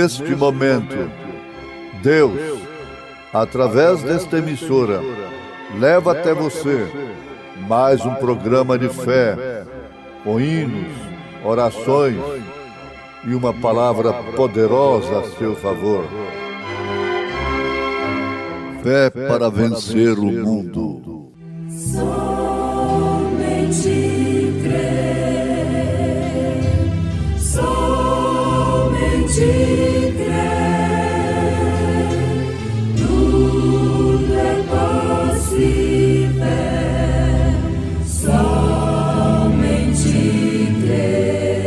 neste momento, Deus, através desta emissora, leva até você mais um programa de fé, com hinos, orações e uma palavra poderosa a seu favor. Fé para vencer o mundo. Somente crer, somente crer, tudo é possível. Somente crer,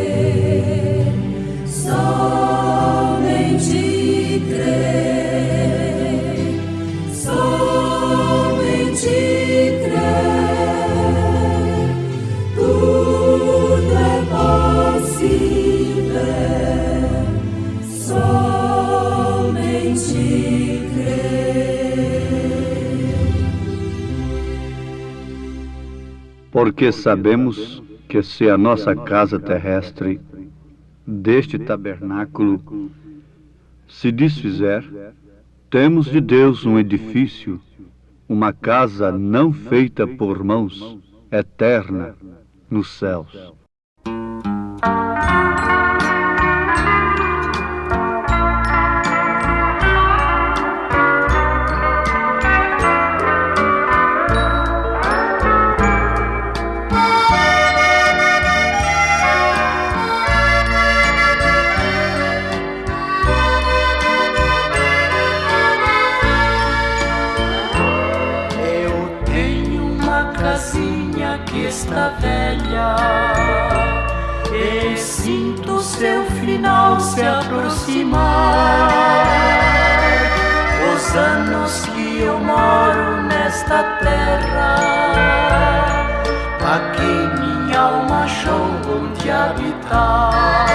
somente crer, somente crer, tudo é possível. Somente crer. Porque sabemos que se a nossa casa terrestre deste tabernáculo se desfizer, temos de Deus um edifício, uma casa não feita por mãos, eterna nos céus. Casinha que está velha e sinto seu final se aproximar. Os anos que eu moro nesta terra, aqui minha alma achou onde habitar.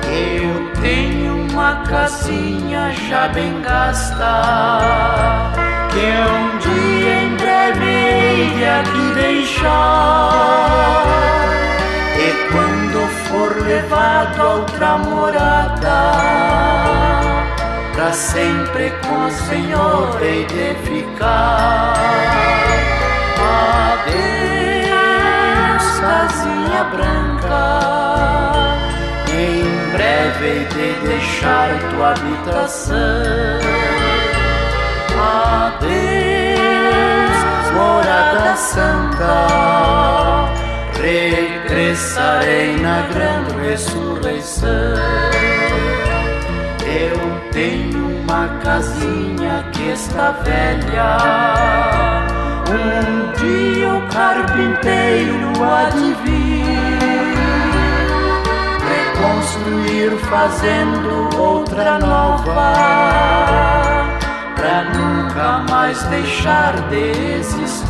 Eu tenho uma casinha já bem gasta, que um dia em breve hei de aqui deixar. E quando for levado a outra morada, pra sempre com o Senhor hei de ficar. Adeus, casinha branca, em breve hei de deixar tua habitação. Adeus, morada santa, regressarei na grande ressurreição. Eu tenho uma casinha que está velha, um dia o carpinteiro há de vir reconstruir fazendo outra nova, pra nunca mais deixar de existir.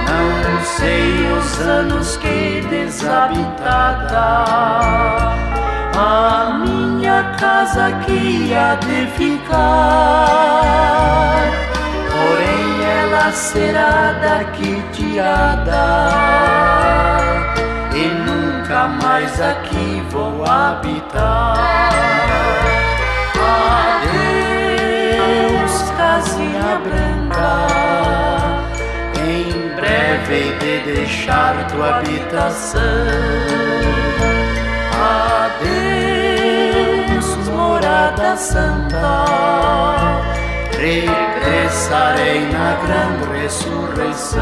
Não sei os anos que desabitada a minha casa aqui há de ficar, porém ela será daqui tirada e nunca mais aqui vou habitar. Adeus, casinha branca, em breve hei de deixar tua habitação. Adeus, morada santa, regressarei na grande ressurreição.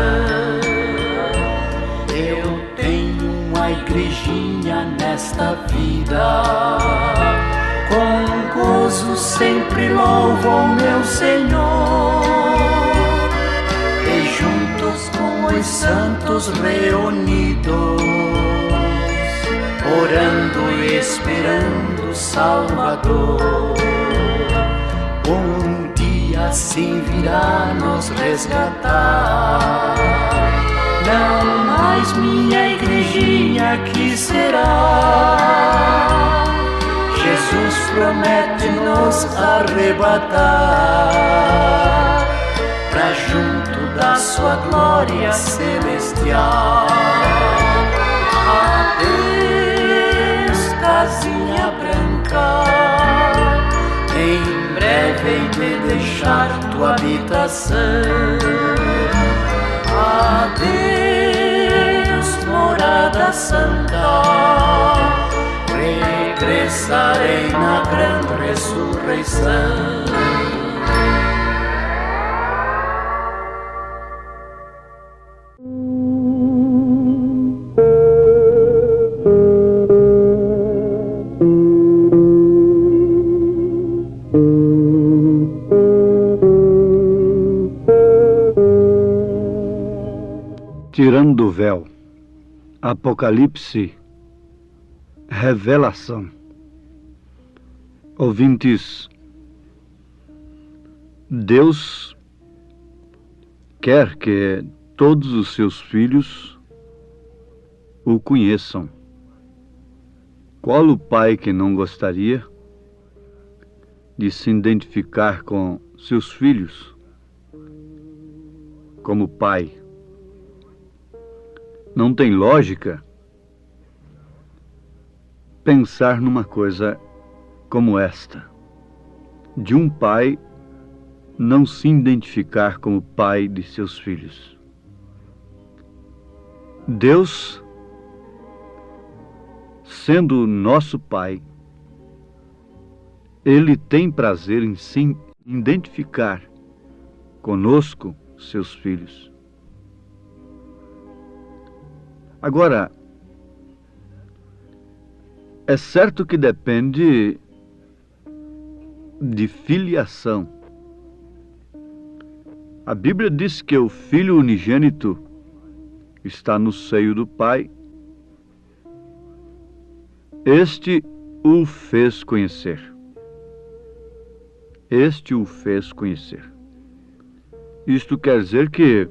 Eu tenho uma igrejinha nesta vida, com gozo sempre louvo ao meu Senhor, e juntos com os santos reunidos, orando e esperando o Salvador, um dia assim virá nos resgatar. Não mais minha igrejinha aqui será, Jesus promete nos arrebatar pra junto da sua glória celestial. Adeus, casinha vem te deixar tua habitação. Adeus, morada santa, regressarei na grande ressurreição. Tirando o véu, Apocalipse, revelação. Ouvintes, Deus quer que todos os seus filhos o conheçam. Qual o pai que não gostaria de se identificar com seus filhos como pai? Não tem lógica pensar numa coisa como esta, de um pai não se identificar como pai de seus filhos. Deus, sendo nosso pai, Ele tem prazer em se identificar conosco, seus filhos. Agora, é certo que depende de filiação. A Bíblia diz que o Filho unigênito está no seio do Pai. Este o fez conhecer. Este o fez conhecer. Isto quer dizer que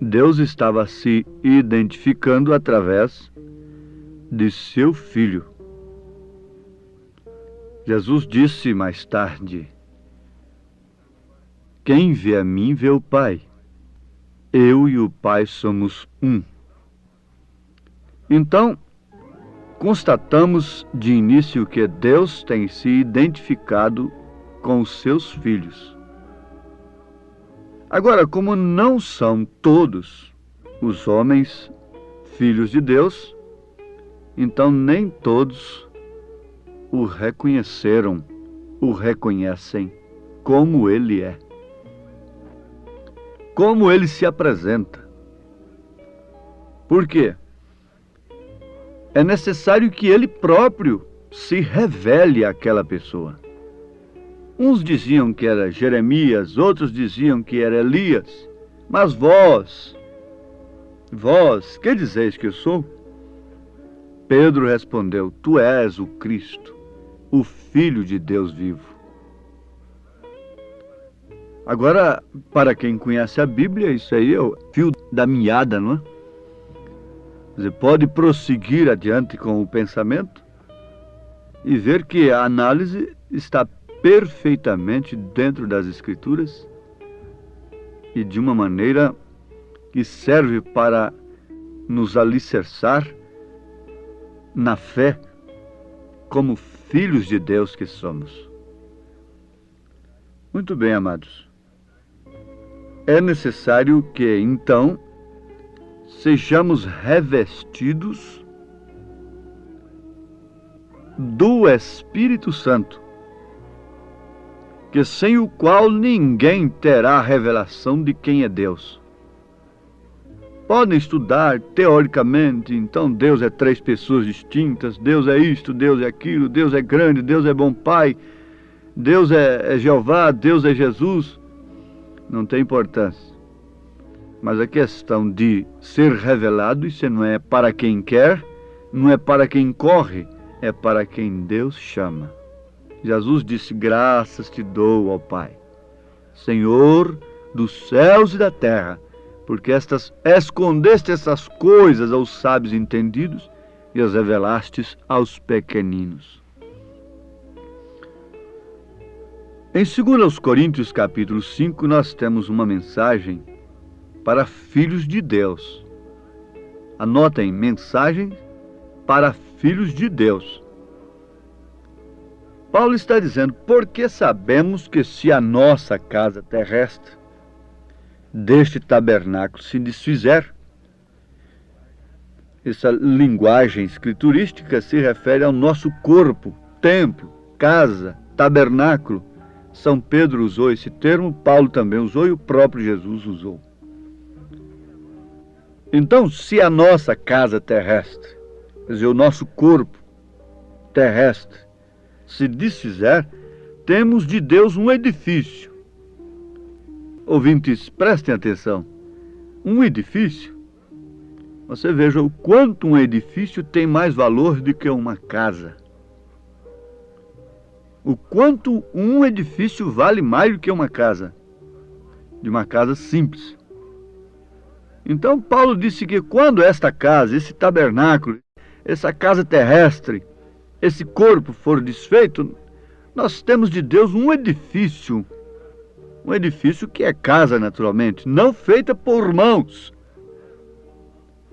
Deus estava se identificando através de seu Filho. Jesus disse mais tarde: quem vê a mim vê o Pai. Eu e o Pai somos um. Então, constatamos de início que Deus tem se identificado com os seus filhos. Agora, como não são todos os homens filhos de Deus, então nem todos o reconheceram, o reconhecem como ele é, como ele se apresenta. Por quê? É necessário que ele próprio se revele àquela pessoa. Uns diziam que era Jeremias, outros diziam que era Elias. Mas vós, que dizeis que eu sou? Pedro respondeu: tu és o Cristo, o Filho de Deus vivo. Agora, para quem conhece a Bíblia, isso aí é o fio da meada, não é? Você pode prosseguir adiante com o pensamento e ver que a análise está perfeitamente dentro das Escrituras e de uma maneira que serve para nos alicerçar na fé como filhos de Deus que somos. Muito bem, amados. É necessário que, então, sejamos revestidos do Espírito Santo, que sem o qual ninguém terá a revelação de quem é Deus. Podem estudar teoricamente, então Deus é 3 pessoas distintas, Deus é isto, Deus é aquilo, Deus é grande, Deus é bom Pai, Deus é Jeová, Deus é Jesus. Não tem importância. Mas a questão de ser revelado, isso não é para quem quer, não é para quem corre, é para quem Deus chama. Jesus disse: graças te dou, ó Pai, Senhor dos céus e da terra, porque escondeste essas coisas aos sábios entendidos e as revelastes aos pequeninos. Em 2 Coríntios capítulo 5, nós temos uma mensagem para filhos de Deus. Anotem, mensagem para filhos de Deus. Paulo está dizendo, porque sabemos que se a nossa casa terrestre deste tabernáculo se desfizer, essa linguagem escriturística se refere ao nosso corpo, templo, casa, tabernáculo. São Pedro usou esse termo, Paulo também usou e o próprio Jesus usou. Então, se a nossa casa terrestre, quer dizer, o nosso corpo terrestre, se desfizer, temos de Deus um edifício. Ouvintes, prestem atenção. Um edifício, você veja o quanto um edifício tem mais valor do que uma casa. O quanto um edifício vale mais do que uma casa, de uma casa simples. Então Paulo disse que quando esta casa, esse tabernáculo, essa casa terrestre, esse corpo for desfeito, nós temos de Deus um edifício que é casa naturalmente, não feita por mãos,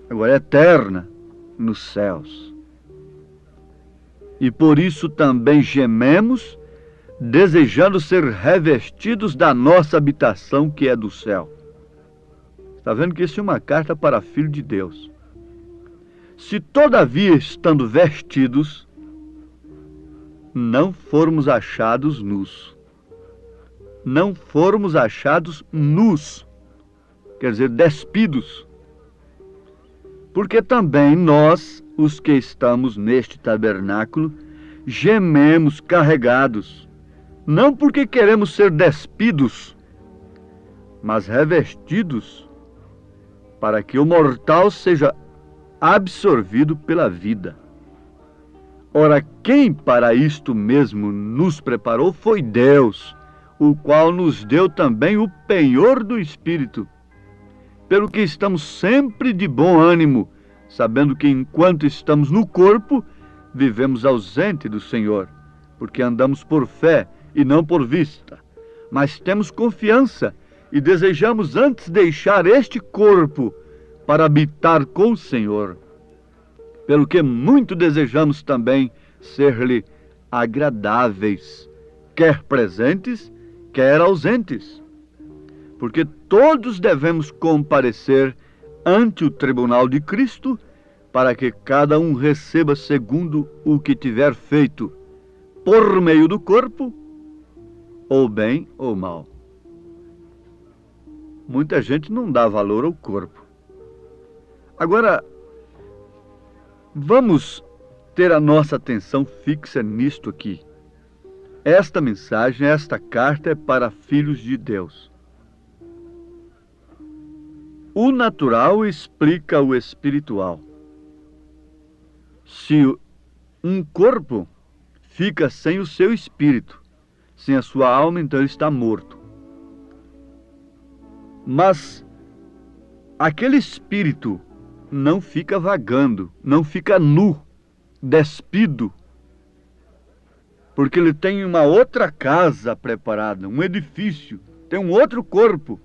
agora é eterna nos céus. E por isso também gememos, desejando ser revestidos da nossa habitação que é do céu. Está vendo que isso é uma carta para filho de Deus. Se todavia estando vestidos, não formos achados nus. Não formos achados nus, quer dizer, despidos. Porque também nós, os que estamos neste tabernáculo, gememos carregados, não porque queremos ser despidos, mas revestidos, para que o mortal seja absorvido pela vida. Ora, quem para isto mesmo nos preparou foi Deus, o qual nos deu também o penhor do Espírito, pelo que estamos sempre de bom ânimo, sabendo que enquanto estamos no corpo, vivemos ausente do Senhor, porque andamos por fé e não por vista. Mas temos confiança e desejamos antes deixar este corpo para habitar com o Senhor, pelo que muito desejamos também ser-lhe agradáveis, quer presentes, quer ausentes, porque todos devemos comparecer ante o tribunal de Cristo, para que cada um receba segundo o que tiver feito, por meio do corpo, ou bem ou mal. Muita gente não dá valor ao corpo. Agora, vamos ter a nossa atenção fixa nisto aqui. Esta mensagem, esta carta é para filhos de Deus. O natural explica o espiritual. Se um corpo fica sem o seu espírito, sem a sua alma, então ele está morto. Mas aquele espírito não fica vagando, não fica nu, despido, porque ele tem uma outra casa preparada, um edifício, tem um outro corpo.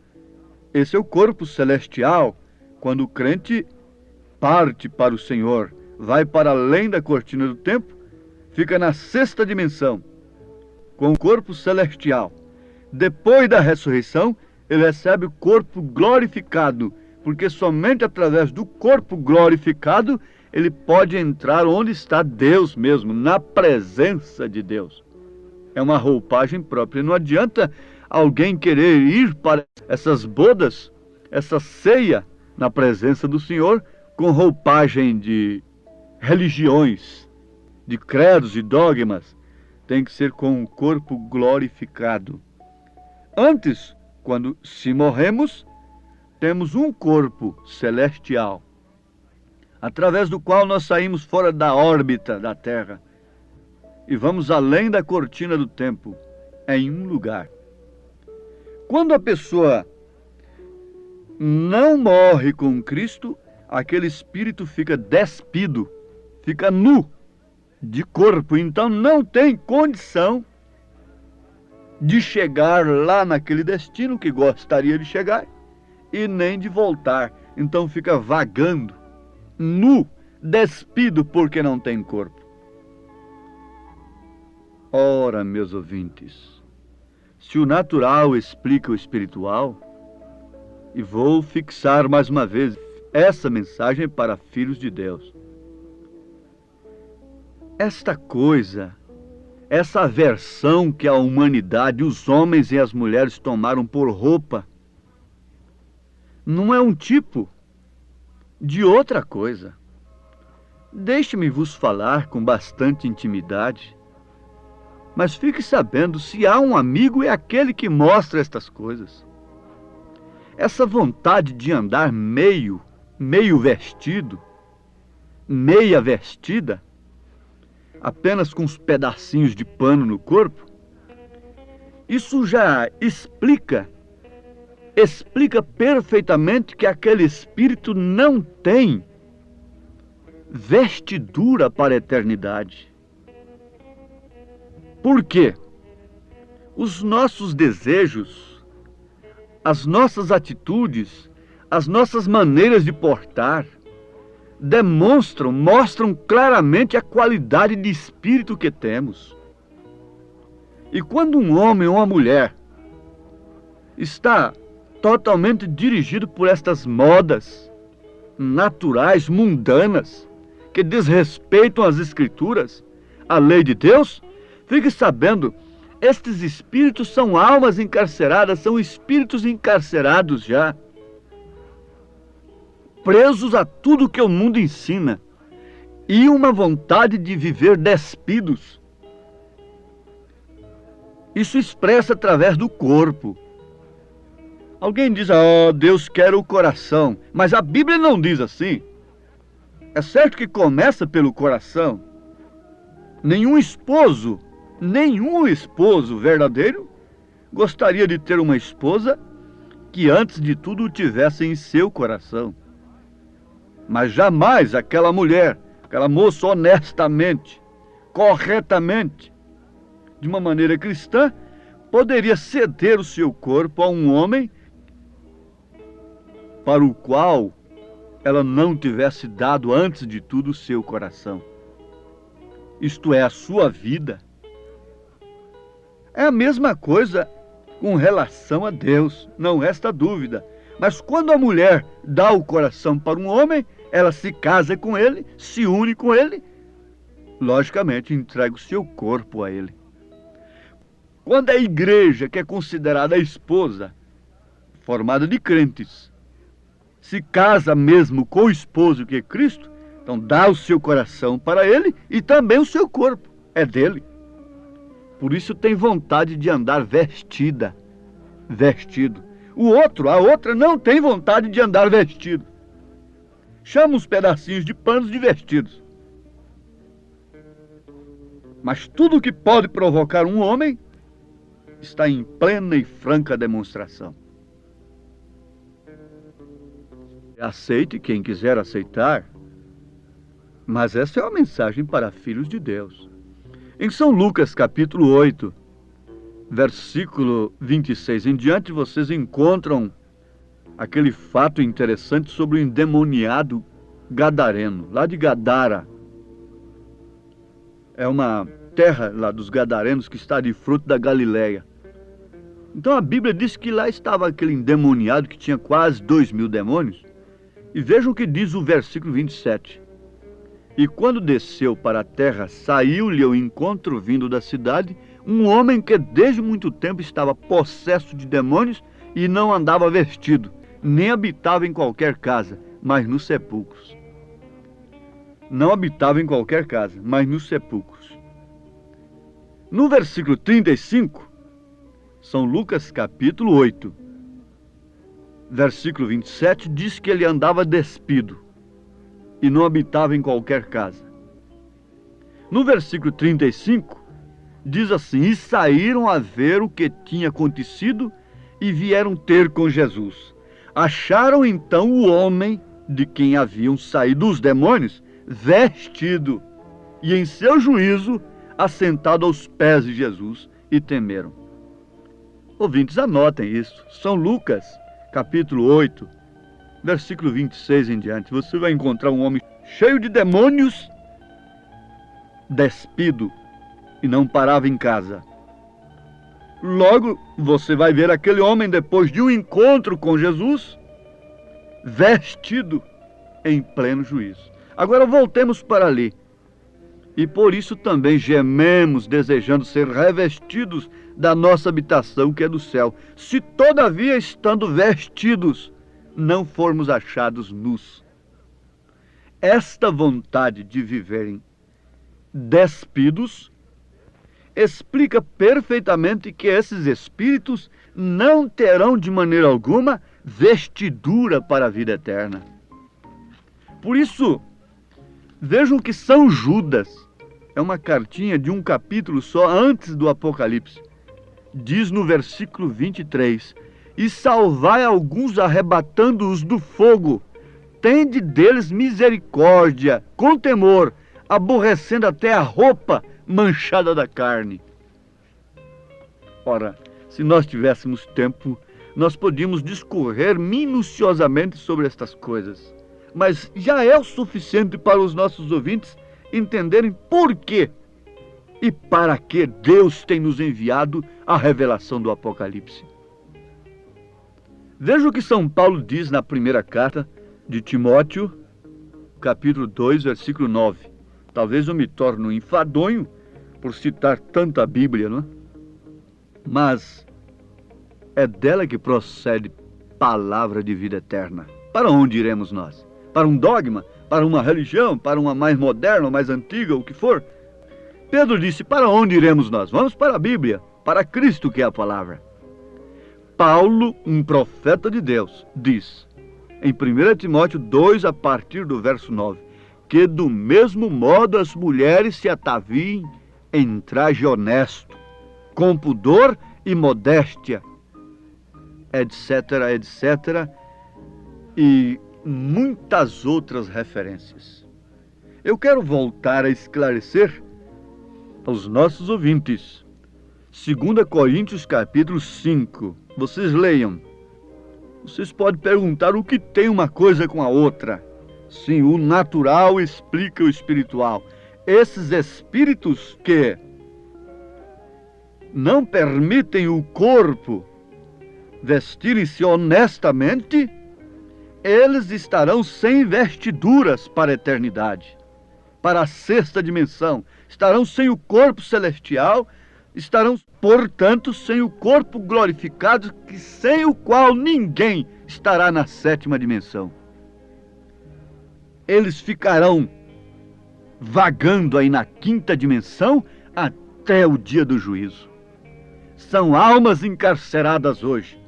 Esse é o corpo celestial, quando o crente parte para o Senhor, vai para além da cortina do tempo, fica na sexta dimensão, com o corpo celestial. Depois da ressurreição, ele recebe o corpo glorificado, porque somente através do corpo glorificado ele pode entrar onde está Deus mesmo, na presença de Deus. É uma roupagem própria. Não adianta alguém querer ir para essas bodas, essa ceia na presença do Senhor, com roupagem de religiões, de credos e dogmas. Tem que ser com o corpo glorificado. Antes, quando se morremos, temos um corpo celestial, através do qual nós saímos fora da órbita da Terra e vamos além da cortina do tempo, em um lugar. Quando a pessoa não morre com Cristo, aquele espírito fica despido, fica nu de corpo, então não tem condição de chegar lá naquele destino que gostaria de chegar e nem de voltar. Então fica vagando, nu, despido, porque não tem corpo. Ora, meus ouvintes, se o natural explica o espiritual, e vou fixar mais uma vez essa mensagem para filhos de Deus. Esta coisa, essa aversão que a humanidade, os homens e as mulheres tomaram por roupa, não é um tipo de outra coisa. Deixe-me vos falar com bastante intimidade, mas fique sabendo, se há um amigo, é aquele que mostra estas coisas. Essa vontade de andar meio vestido, meia vestida, apenas com uns pedacinhos de pano no corpo, isso já explica perfeitamente que aquele espírito não tem vestidura para a eternidade. Por quê? Os nossos desejos, as nossas atitudes, as nossas maneiras de portar, mostram claramente a qualidade de espírito que temos. E quando um homem ou uma mulher está totalmente dirigido por estas modas naturais, mundanas, que desrespeitam as Escrituras, a lei de Deus, fique sabendo, estes espíritos são almas encarceradas, são espíritos encarcerados já, presos a tudo que o mundo ensina, e uma vontade de viver despidos. Isso expressa através do corpo. Alguém diz, Deus quer o coração, mas a Bíblia não diz assim. É certo que começa pelo coração. Nenhum esposo verdadeiro gostaria de ter uma esposa que antes de tudo o tivesse em seu coração. Mas jamais aquela mulher, aquela moça honestamente, corretamente, de uma maneira cristã, poderia ceder o seu corpo a um homem para o qual ela não tivesse dado antes de tudo o seu coração. Isto é, a sua vida. É a mesma coisa com relação a Deus, não resta dúvida. Mas quando a mulher dá o coração para um homem, ela se casa com ele, se une com ele, logicamente entrega o seu corpo a ele. Quando a igreja, que é considerada a esposa, formada de crentes, se casa mesmo com o esposo que é Cristo, então dá o seu coração para ele e também o seu corpo é dele. Por isso tem vontade de andar vestido. A outra não tem vontade de andar vestido. Chama uns pedacinhos de panos de vestidos. Mas tudo que pode provocar um homem está em plena e franca demonstração. Aceite quem quiser aceitar, mas essa é uma mensagem para filhos de Deus. Em São Lucas, capítulo 8, versículo 26 em diante, vocês encontram aquele fato interessante sobre o endemoniado gadareno, lá de Gadara. É uma terra lá dos gadarenos que está de fruto da Galileia. Então a Bíblia diz que lá estava aquele endemoniado que tinha quase 2.000 demônios. E vejam o que diz o versículo 27. E quando desceu para a terra, saiu-lhe ao encontro vindo da cidade um homem que desde muito tempo estava possesso de demônios e não andava vestido, nem habitava em qualquer casa, mas nos sepulcros. Não habitava em qualquer casa, mas nos sepulcros. No versículo 35, São Lucas capítulo 8, versículo 27, diz que ele andava despido e não habitava em qualquer casa. No versículo 35, diz assim: e saíram a ver o que tinha acontecido e vieram ter com Jesus. Acharam então o homem de quem haviam saído os demônios, vestido, e em seu juízo, assentado aos pés de Jesus, e temeram. Ouvintes, anotem isso. São Lucas, capítulo 8, versículo 26 em diante. Você vai encontrar um homem cheio de demônios, despido, e não parava em casa. Logo, você vai ver aquele homem, depois de um encontro com Jesus, vestido em pleno juízo. Agora voltemos para ali. E por isso também gememos, desejando ser revestidos da nossa habitação que é do céu, se todavia, estando vestidos, não formos achados nus. Esta vontade de viverem despidos explica perfeitamente que esses espíritos não terão de maneira alguma vestidura para a vida eterna. Por isso, vejam que São Judas, é uma cartinha de um capítulo só antes do Apocalipse, diz no versículo 23, e salvai alguns arrebatando-os do fogo, tende deles misericórdia, com temor, aborrecendo até a roupa manchada da carne. Ora, se nós tivéssemos tempo, nós podíamos discorrer minuciosamente sobre estas coisas, mas já é o suficiente para os nossos ouvintes entenderem por quê e para que Deus tem nos enviado a revelação do Apocalipse. Veja o que São Paulo diz na primeira carta de Timóteo, capítulo 2, versículo 9. Talvez eu me torne um enfadonho por citar tanta Bíblia, não é? Mas é dela que procede palavra de vida eterna. Para onde iremos nós? Para um dogma? Para uma religião? Para uma mais moderna, mais antiga, o que for? Pedro disse, para onde iremos nós? Vamos para a Bíblia, para Cristo que é a palavra. Paulo, um profeta de Deus, diz, em 1 Timóteo 2, a partir do verso 9, que do mesmo modo as mulheres se ataviem em traje honesto, com pudor e modéstia, etc., etc., e muitas outras referências. Eu quero voltar a esclarecer aos nossos ouvintes. 2 Coríntios capítulo 5. Vocês leiam. Vocês podem perguntar o que tem uma coisa com a outra. Sim, o natural explica o espiritual. Esses espíritos que não permitem o corpo vestirem-se honestamente, eles estarão sem vestiduras para a eternidade, para a sexta dimensão. Estarão sem o corpo celestial, estarão, portanto, sem o corpo glorificado, que sem o qual ninguém estará na sétima dimensão. Eles ficarão vagando aí na quinta dimensão até o dia do juízo. São almas encarceradas hoje,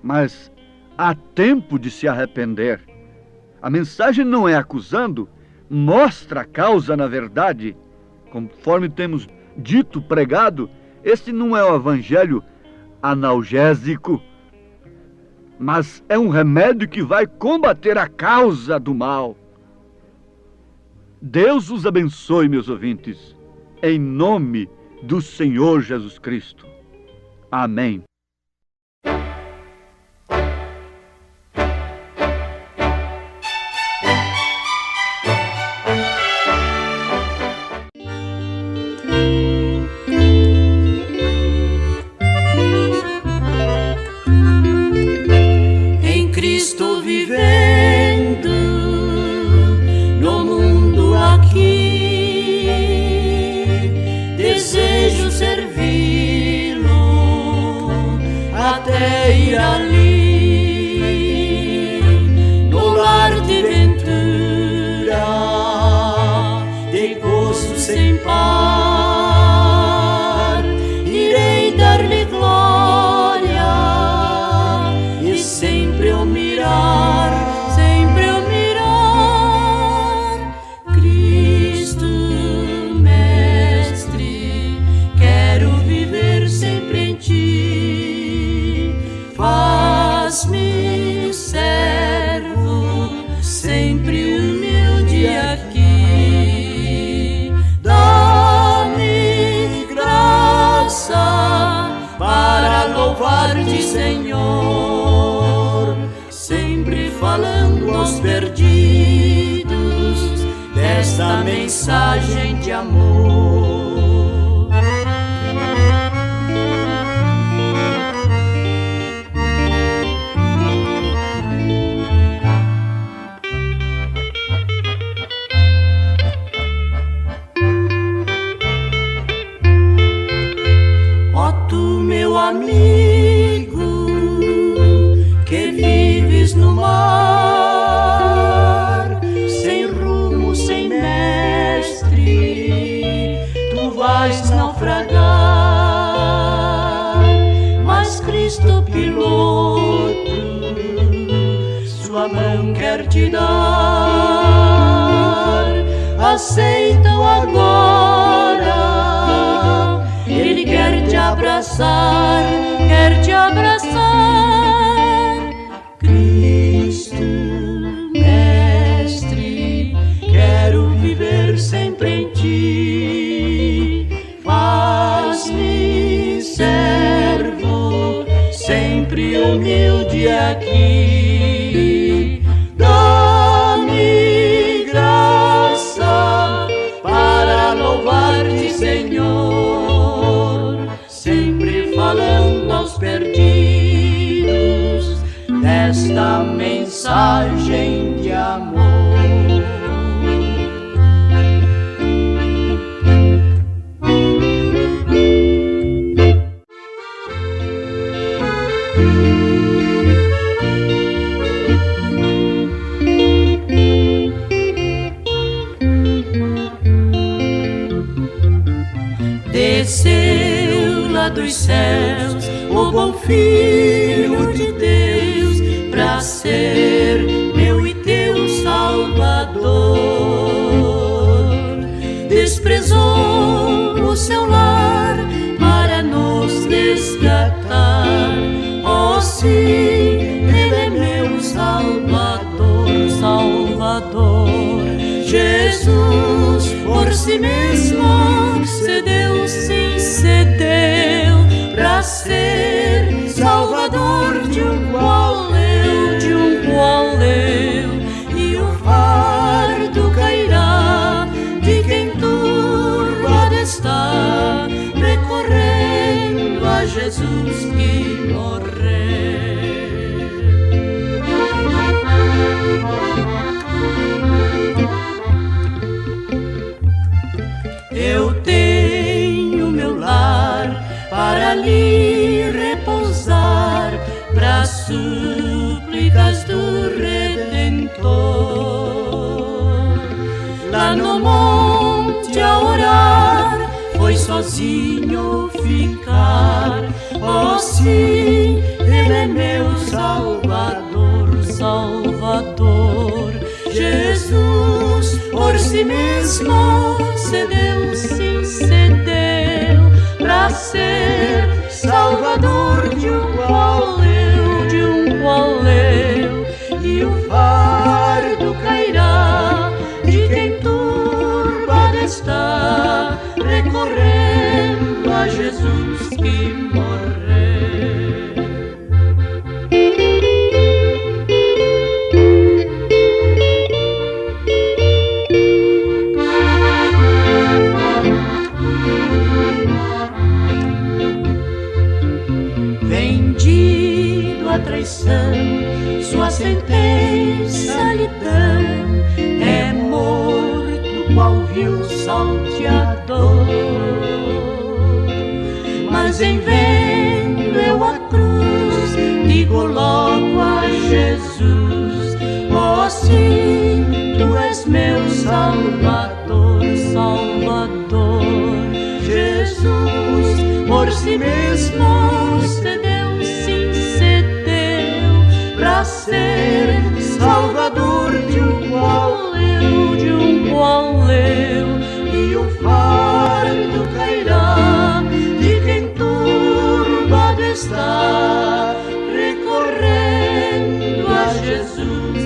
mas há tempo de se arrepender. A mensagem não é acusando, mostra a causa na verdade. Conforme temos dito, pregado, este não é o evangelho analgésico, mas é um remédio que vai combater a causa do mal. Deus os abençoe, meus ouvintes, em nome do Senhor Jesus Cristo. Amém. Senhor, sempre falando aos perdidos desta mensagem de amor. piloto, sua mão quer te dar. Aceita-o agora, ele quer te abraçar, quer te abraçar. Cristo, Mestre, quero viver sempre em ti. Faz-me servo, sempre humilde aqui. Dá-me graça para louvar-te, Senhor, sempre falando aos perdidos desta mensagem de amor. Desceu lá dos céus o bom Filho de Deus pra ser meu e teu Salvador. Desprezou o seu lar para nos resgatar. Oh, sim, ele é meu Salvador, Salvador. Jesus por si mesmo cedeu, sim, cedeu pra ser Salvador de um qual eu, de um qual eu. E o fardo cairá de quem turbado está, recorrendo a Jesus que morreu. Eu tenho meu lar para ali repousar, para súplicas do Redentor. Lá no monte a orar, foi sozinho ficar. Oh, sim, ele é meu Salvador, Salvador. Jesus por si mesmo cedeu, sim, cedeu pra ser Salvador de um qual eu, de um qual eu. E o fardo cairá de quem turbado está, recorrendo a Jesus que morreu. Vendido à traição, sua sentença lhe dão, é morto qual vil salteador. Mas em vendo eu a cruz, digo logo a Jesus: oh, sim, tu és meu Salvador, Salvador. Jesus por si mesmo cedeu, sim, cedeu pra ser Salvador de um qual eu, de um qual eu. E o fardo cairá de quem turbado está, recorrendo a Jesus